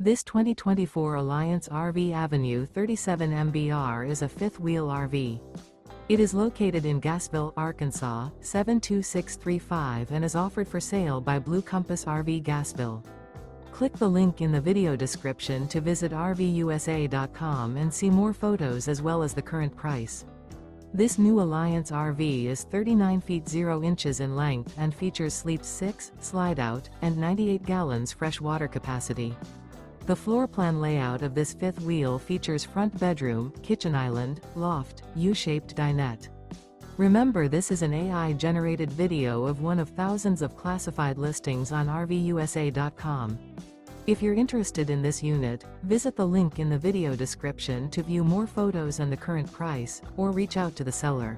This 2024 Alliance RV Avenue 37 MBR is a fifth-wheel RV. It is located in Gassville, Arkansas, 72635 and is offered for sale by Blue Compass RV Gassville. Click the link in the video description to visit RVUSA.com and see more photos as well as the current price. This new Alliance RV is 39 feet 0 inches in length and features sleeps 6, slide-out, and 98 gallons fresh water capacity. The floor plan layout of this fifth wheel features front bedroom, kitchen island, loft, U-shaped dinette. Remember, this is an AI-generated video of one of thousands of classified listings on RVUSA.com. If you're interested in this unit, visit the link in the video description to view more photos and the current price, or reach out to the seller.